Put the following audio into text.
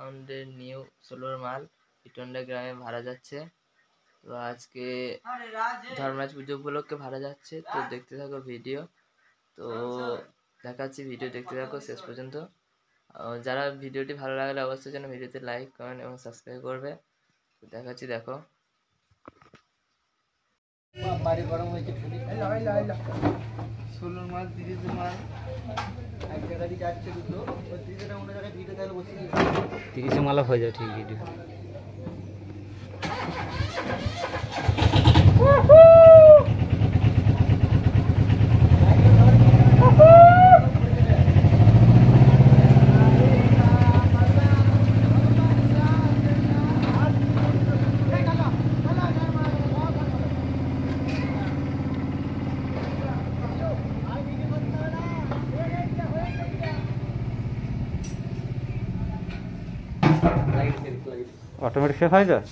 আমাদের নিউ সোলোর মাল ইটন্ডা গ্রামে ভাড়া যাচ্ছে। তো আজকে ধর্মরাজ পুজো উপলক্ষে ভাড়া যাচ্ছে, তো দেখতে থাকো ভিডিও। তো দেখাচ্ছি, ভিডিও দেখতে থাকো শেষ পর্যন্ত। যারা ভিডিওটি ভালো লাগলে অবশ্যই যেন ভিডিওতে লাইক কমেন্ট এবং সাবস্ক্রাইব করবে। তো দেখাচ্ছি, দেখো। বাড়ি গরম হয়েছে, সোলোর মাল 30 মাল এক জায়গায় যাচ্ছে দুটো, ওই 30টা অন্য জায়গায় ভিডিও তাহলে বসে 30 মালও হয়ে যাবে ঠিক ভিডিও। অটোমেটিক শেষ হয়ে যায়।